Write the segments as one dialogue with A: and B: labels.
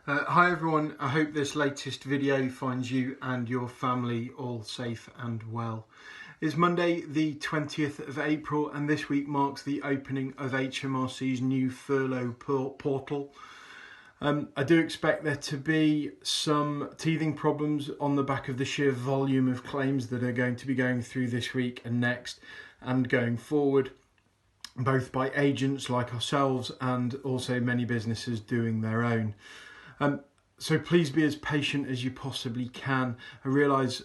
A: Hi everyone, I hope this latest video finds you and your family all safe and well. It's Monday the 20th of April and this week marks the opening of HMRC's new Furlough Portal. I do expect there to be some teething problems on the back of the sheer volume of claims that are going to be going through this week and next and going forward, both by agents like ourselves and also many businesses doing their own. So please be as patient as you possibly can. I realise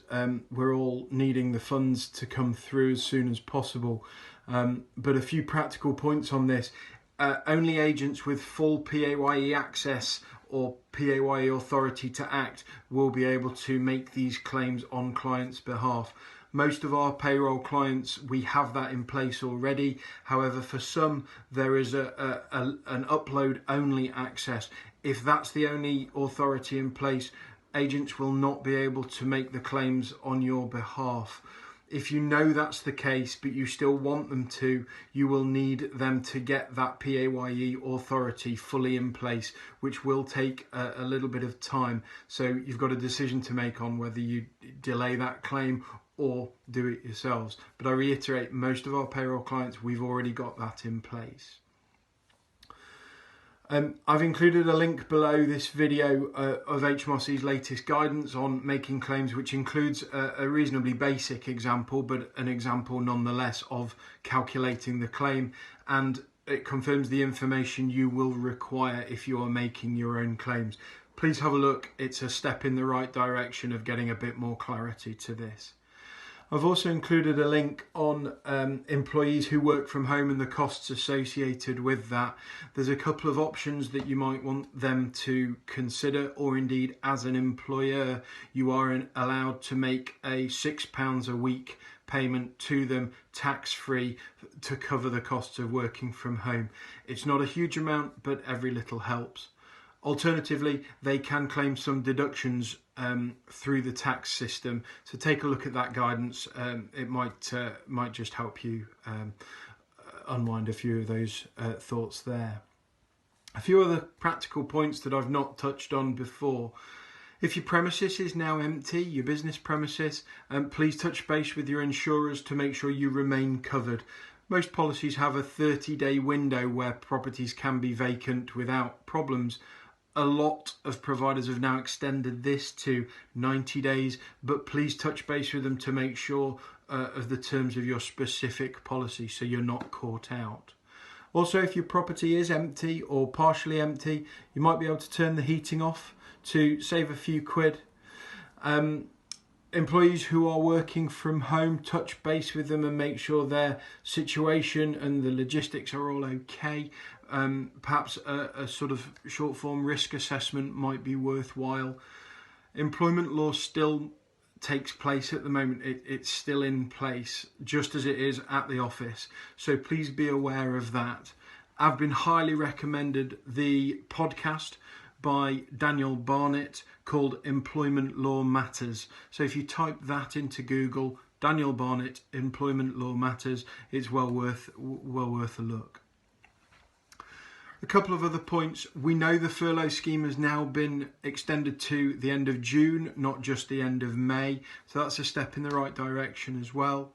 A: we're all needing the funds to come through as soon as possible, but a few practical points on this. Only agents with full PAYE access or PAYE authority to act will be able to make these claims on clients' behalf. Most of our payroll clients, we have that in place already. However, for some, there is an upload only access. If that's the only authority in place, agents will not be able to make the claims on your behalf. If you know that's the case, but you still want them to, you will need them to get that PAYE authority fully in place, which will take a little bit of time. So you've got a decision to make on whether you delay that claim or do it yourselves. But I reiterate, most of our payroll clients, we've already got that in place. I've included a link below this video of HMRC's latest guidance on making claims, which includes a reasonably basic example, but an example nonetheless of calculating the claim, and it confirms the information you will require if you are making your own claims. Please have a look. It's a step in the right direction of getting a bit more clarity to this. I've also included a link on employees who work from home and the costs associated with that. There's a couple of options that you might want them to consider, or indeed as an employer, you are allowed to make a £6 a week payment to them tax-free to cover the costs of working from home. It's not a huge amount, but every little helps. Alternatively, they can claim some deductions through the tax system. So take a look at that guidance. It might just help you unwind a few of those thoughts there. A few other practical points that I've not touched on before. If your premises is now empty, your business premises, please touch base with your insurers to make sure you remain covered. Most policies have a 30-day window where properties can be vacant without problems. A lot of providers have now extended this to 90 days, but please touch base with them to make sure of the terms of your specific policy so you're not caught out. Also, if your property is empty or partially empty, you might be able to turn the heating off to save a few quid. Employees who are working from home, touch base with them and make sure their situation and the logistics are all okay. Perhaps a sort of short form risk assessment might be worthwhile. Employment law still takes place at the moment. It's still in place, just as it is at the office. So please be aware of that. I've been highly recommended the podcast by Daniel Barnett called Employment Law Matters. So if you type that into Google, Daniel Barnett, Employment Law Matters, it's well worth a look. A couple of other points. We know the furlough scheme has now been extended to the end of June, not just the end of May. So that's a step in the right direction as well.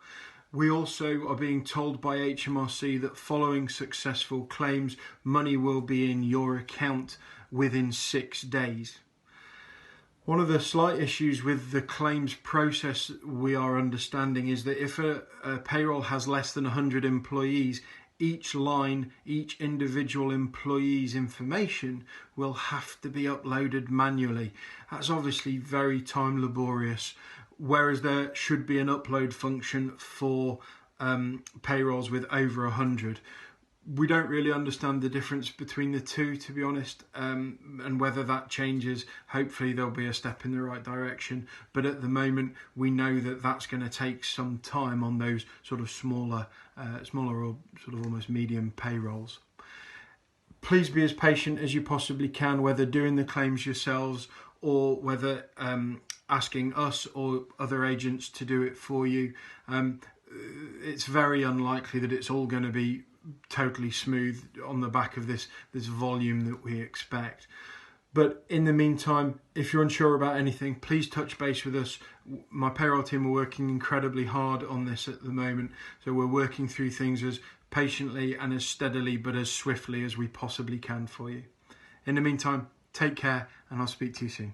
A: We also are being told by HMRC that following successful claims, money will be in your account within 6 days. One of the slight issues with the claims process we are understanding is that if a payroll has less than 100 employees, each line, each individual employee's information will have to be uploaded manually. That's obviously very time laborious, whereas there should be an upload function for payrolls with over 100. We don't really understand the difference between the two, to be honest, and whether that changes. Hopefully there'll be a step in the right direction, but at the moment we know that that's going to take some time on those sort of smaller or sort of almost medium payrolls. Please be as patient as you possibly can, whether doing the claims yourselves or whether asking us or other agents to do it for you. It's very unlikely that it's all going to be totally smooth on the back of this volume that we expect. But in the meantime, if you're unsure about anything, please touch base with us. My payroll team are working incredibly hard on this at the moment. So we're working through things as patiently and as steadily, but as swiftly as we possibly can for you. In the meantime, take care, and I'll speak to you soon.